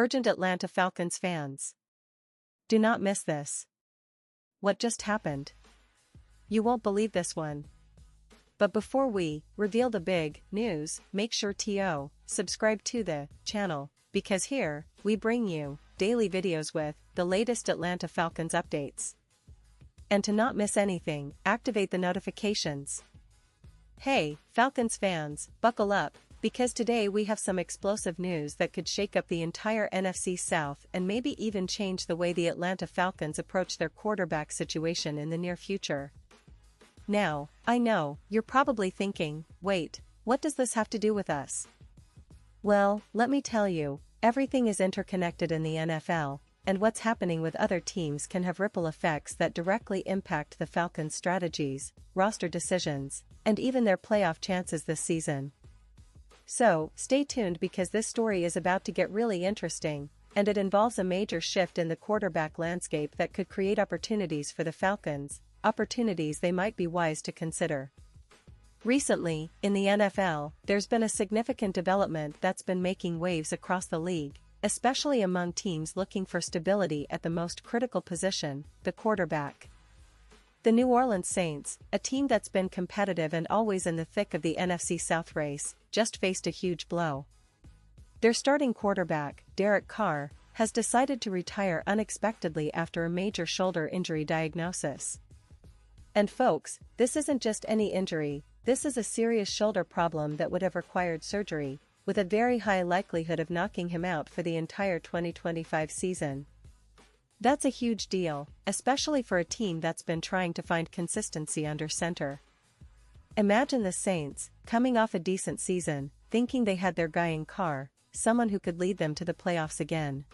Urgent Atlanta Falcons fans. Do not miss this. What just happened? You won't believe this one. But before we reveal the big news, make sure to subscribe to the channel, because here, we bring you daily videos with the latest Atlanta Falcons updates. And to not miss anything, activate the notifications. Hey, Falcons fans, buckle up, because today we have some explosive news that could shake up the entire NFC South and maybe even change the way the Atlanta Falcons approach their quarterback situation in the near future. Now, I know, you're probably thinking, wait, what does this have to do with us? Well, let me tell you, everything is interconnected in the NFL, and what's happening with other teams can have ripple effects that directly impact the Falcons' strategies, roster decisions, and even their playoff chances this season. So, stay tuned because this story is about to get really interesting, and it involves a major shift in the quarterback landscape that could create opportunities for the Falcons, opportunities they might be wise to consider. Recently, in the NFL, there's been a significant development that's been making waves across the league, especially among teams looking for stability at the most critical position, the quarterback. The New Orleans Saints, a team that's been competitive and always in the thick of the NFC South race, just faced a huge blow. Their starting quarterback, Derek Carr, has decided to retire unexpectedly after a major shoulder injury diagnosis. And folks, this isn't just any injury, this is a serious shoulder problem that would have required surgery, with a very high likelihood of knocking him out for the entire 2025 season. That's a huge deal, especially for a team that's been trying to find consistency under center. Imagine the Saints, coming off a decent season, thinking they had their guy in Carr, someone who could lead them to the playoffs again.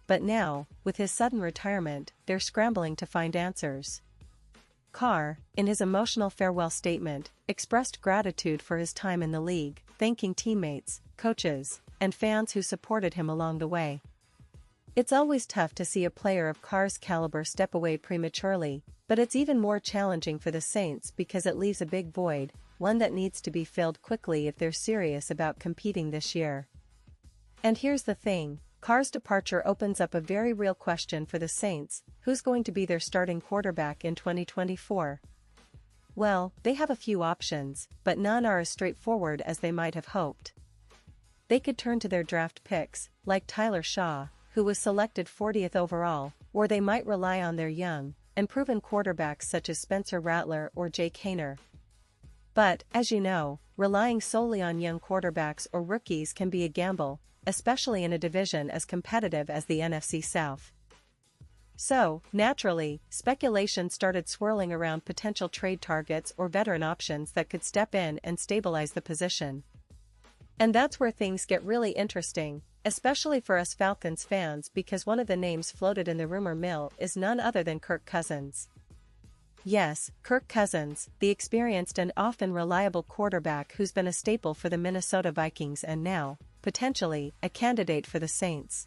But now, with his sudden retirement, they're scrambling to find answers. Carr, in his emotional farewell statement, expressed gratitude for his time in the league, thanking teammates, coaches, and fans who supported him along the way. It's always tough to see a player of Carr's caliber step away prematurely, but it's even more challenging for the Saints because it leaves a big void, one that needs to be filled quickly if they're serious about competing this year. And here's the thing, Carr's departure opens up a very real question for the Saints: who's going to be their starting quarterback in 2024? Well, they have a few options, but none are as straightforward as they might have hoped. They could turn to their draft picks, like Tyler Shaw, who was selected 40th overall, or they might rely on their young and proven quarterbacks such as Spencer Rattler or Jake Haener. But, as you know, relying solely on young quarterbacks or rookies can be a gamble, especially in a division as competitive as the NFC South. So, naturally, speculation started swirling around potential trade targets or veteran options that could step in and stabilize the position. And that's where things get really interesting, especially for us Falcons fans, because one of the names floated in the rumor mill is none other than Kirk Cousins. Yes, Kirk Cousins, the experienced and often reliable quarterback who's been a staple for the Minnesota Vikings and now, potentially, a candidate for the Saints.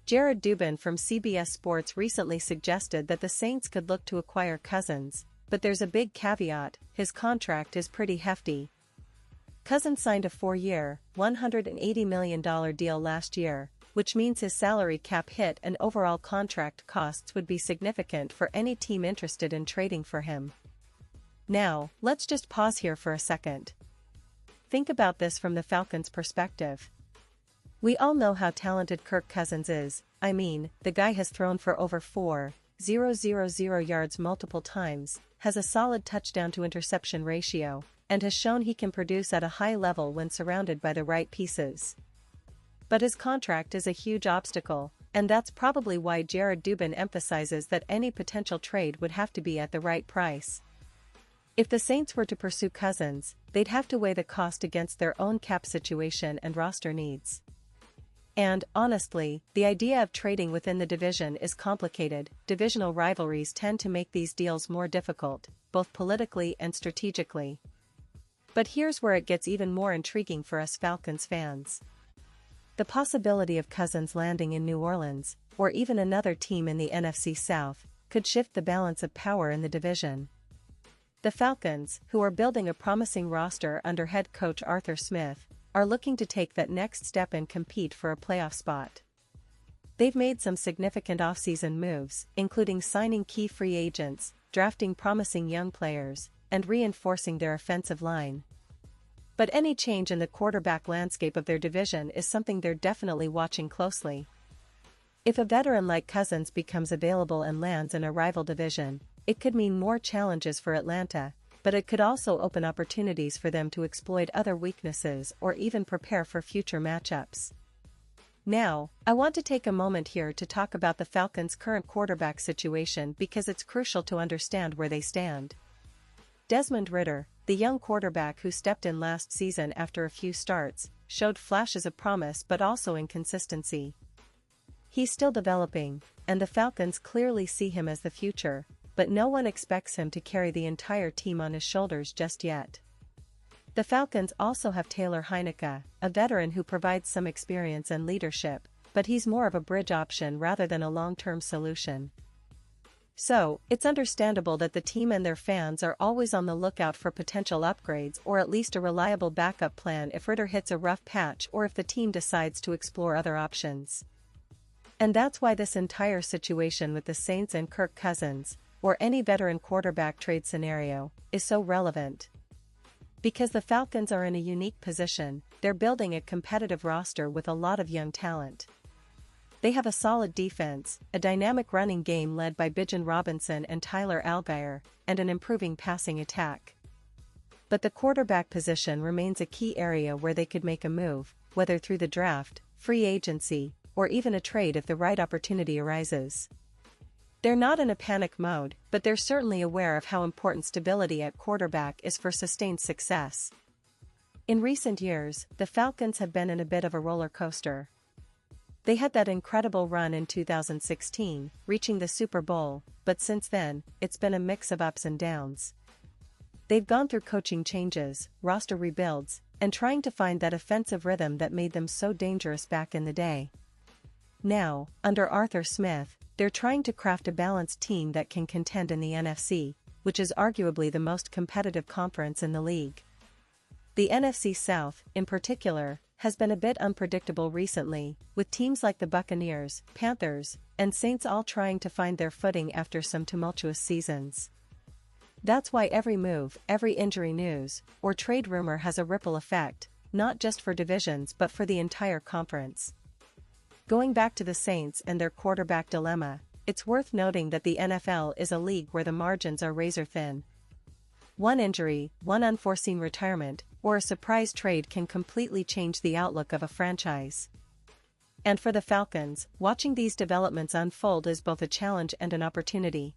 Jared Dubin from CBS Sports recently suggested that the Saints could look to acquire Cousins, but there's a big caveat: his contract is pretty hefty. Cousins signed a 4-year, $180 million deal last year, which means his salary cap hit and overall contract costs would be significant for any team interested in trading for him. Now, let's just pause here for a second. Think about this from the Falcons' perspective. We all know how talented Kirk Cousins is. I mean, the guy has thrown for over 4,000 yards multiple times, has a solid touchdown-to-interception ratio, and has shown he can produce at a high level when surrounded by the right pieces. But his contract is a huge obstacle, and that's probably why Jared Dubin emphasizes that any potential trade would have to be at the right price. If the Saints were to pursue Cousins, they'd have to weigh the cost against their own cap situation and roster needs. And, honestly, the idea of trading within the division is complicated. Divisional rivalries tend to make these deals more difficult, both politically and strategically. But here's where it gets even more intriguing for us Falcons fans. The possibility of Cousins landing in New Orleans, or even another team in the NFC South, could shift the balance of power in the division. The Falcons, who are building a promising roster under head coach Arthur Smith, are looking to take that next step and compete for a playoff spot. They've made some significant offseason moves, including signing key free agents, drafting promising young players, and reinforcing their offensive line. But any change in the quarterback landscape of their division is something they're definitely watching closely. If a veteran like Cousins becomes available and lands in a rival division, it could mean more challenges for Atlanta, but it could also open opportunities for them to exploit other weaknesses or even prepare for future matchups. Now, I want to take a moment here to talk about the Falcons' current quarterback situation because it's crucial to understand where they stand. Desmond Ridder, the young quarterback who stepped in last season after a few starts, showed flashes of promise but also inconsistency. He's still developing, and the Falcons clearly see him as the future, but no one expects him to carry the entire team on his shoulders just yet. The Falcons also have Taylor Heinicke, a veteran who provides some experience and leadership, but he's more of a bridge option rather than a long-term solution. So, it's understandable that the team and their fans are always on the lookout for potential upgrades or at least a reliable backup plan if Ridder hits a rough patch or if the team decides to explore other options. And that's why this entire situation with the Saints and Kirk Cousins, or any veteran quarterback trade scenario, is so relevant. Because the Falcons are in a unique position, they're building a competitive roster with a lot of young talent. They have a solid defense, a dynamic running game led by Bijan Robinson and Tyler Allgeier, and an improving passing attack. But the quarterback position remains a key area where they could make a move, whether through the draft, free agency, or even a trade if the right opportunity arises. They're not in a panic mode, but they're certainly aware of how important stability at quarterback is for sustained success. In recent years, the Falcons have been in a bit of a roller coaster. They had that incredible run in 2016, reaching the Super Bowl, but since then, it's been a mix of ups and downs. They've gone through coaching changes, roster rebuilds, and trying to find that offensive rhythm that made them so dangerous back in the day. Now, under Arthur Smith, they're trying to craft a balanced team that can contend in the NFC, which is arguably the most competitive conference in the league. The NFC South, in particular, has been a bit unpredictable recently, with teams like the Buccaneers, Panthers, and Saints all trying to find their footing after some tumultuous seasons. That's why every move, every injury news, or trade rumor has a ripple effect, not just for divisions but for the entire conference. Going back to the Saints and their quarterback dilemma, it's worth noting that the NFL is a league where the margins are razor thin. One injury, one unforeseen retirement, or a surprise trade can completely change the outlook of a franchise. And for the Falcons, watching these developments unfold is both a challenge and an opportunity.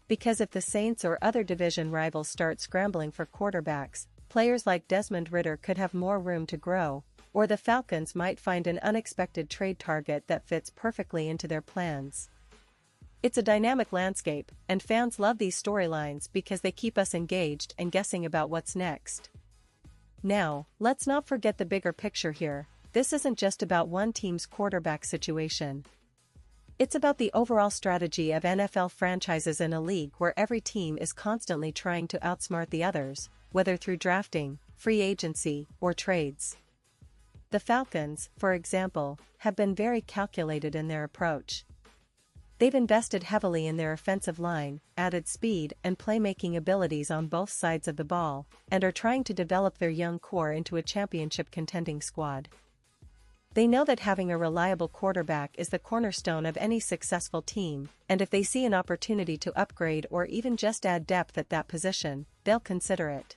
Because if the Saints or other division rivals start scrambling for quarterbacks, players like Desmond Ridder could have more room to grow, or the Falcons might find an unexpected trade target that fits perfectly into their plans. It's a dynamic landscape, and fans love these storylines because they keep us engaged and guessing about what's next. Now, let's not forget the bigger picture here. This isn't just about one team's quarterback situation. It's about the overall strategy of NFL franchises in a league where every team is constantly trying to outsmart the others, whether through drafting, free agency, or trades. The Falcons, for example, have been very calculated in their approach. They've invested heavily in their offensive line, added speed and playmaking abilities on both sides of the ball, and are trying to develop their young core into a championship contending squad. They know that having a reliable quarterback is the cornerstone of any successful team, and if they see an opportunity to upgrade or even just add depth at that position, they'll consider it.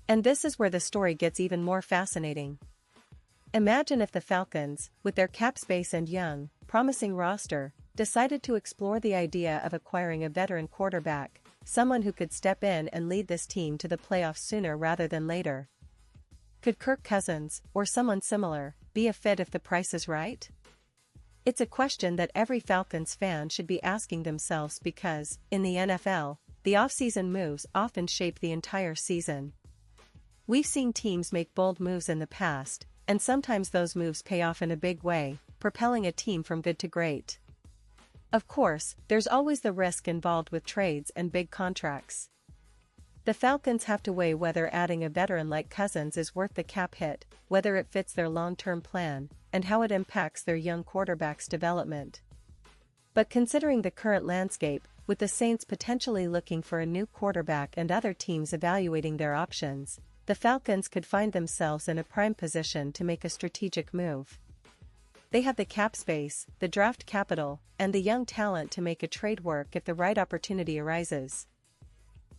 And this is where the story gets even more fascinating. Imagine if the Falcons, with their cap space and young, promising roster, decided to explore the idea of acquiring a veteran quarterback, someone who could step in and lead this team to the playoffs sooner rather than later. Could Kirk Cousins, or someone similar, be a fit if the price is right? It's a question that every Falcons fan should be asking themselves because, in the NFL, the offseason moves often shape the entire season. We've seen teams make bold moves in the past, and sometimes those moves pay off in a big way, propelling a team from good to great. Of course, there's always the risk involved with trades and big contracts. The Falcons have to weigh whether adding a veteran like Cousins is worth the cap hit, whether it fits their long-term plan, and how it impacts their young quarterback's development. But considering the current landscape, with the Saints potentially looking for a new quarterback and other teams evaluating their options, the Falcons could find themselves in a prime position to make a strategic move. They have the cap space, the draft capital, and the young talent to make a trade work if the right opportunity arises.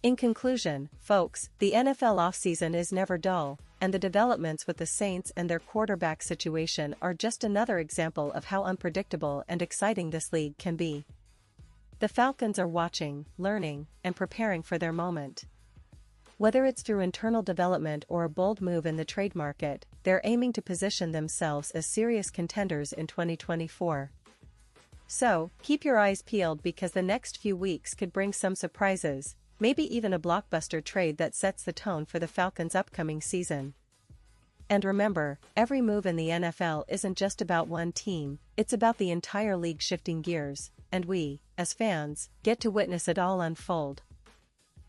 In conclusion, folks, the NFL offseason is never dull, and the developments with the Saints and their quarterback situation are just another example of how unpredictable and exciting this league can be. The Falcons are watching, learning, and preparing for their moment. Whether it's through internal development or a bold move in the trade market, they're aiming to position themselves as serious contenders in 2024. So, keep your eyes peeled because the next few weeks could bring some surprises, maybe even a blockbuster trade that sets the tone for the Falcons' upcoming season. And remember, every move in the NFL isn't just about one team, it's about the entire league shifting gears, and we, as fans, get to witness it all unfold.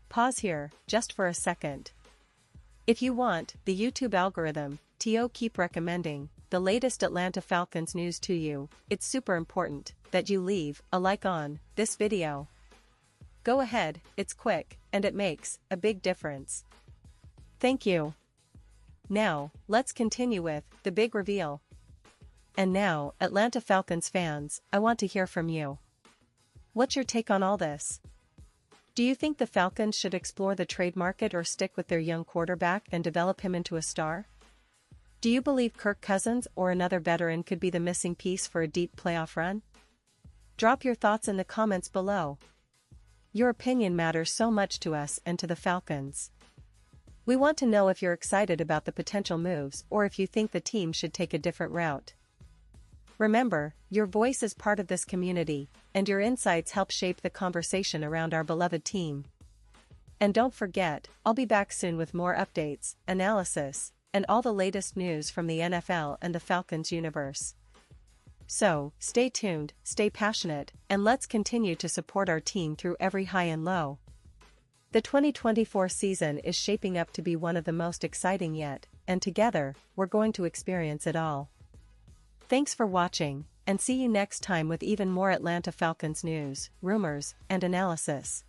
Pause here, just for a second. If you want the YouTube algorithm to keep recommending the latest Atlanta Falcons news to you, it's super important that you leave a like on this video. Go ahead, it's quick, and it makes a big difference. Thank you. Now, let's continue with the big reveal. And now, Atlanta Falcons fans, I want to hear from you. What's your take on all this? Do you think the Falcons should explore the trade market or stick with their young quarterback and develop him into a star? Do you believe Kirk Cousins or another veteran could be the missing piece for a deep playoff run? Drop your thoughts in the comments below. Your opinion matters so much to us and to the Falcons. We want to know if you're excited about the potential moves or if you think the team should take a different route. Remember, your voice is part of this community, and your insights help shape the conversation around our beloved team. And don't forget, I'll be back soon with more updates, analysis, and all the latest news from the NFL and the Falcons universe. So, stay tuned, stay passionate, and let's continue to support our team through every high and low. The 2024 season is shaping up to be one of the most exciting yet, and together, we're going to experience it all. Thanks for watching, and see you next time with even more Atlanta Falcons news, rumors, and analysis.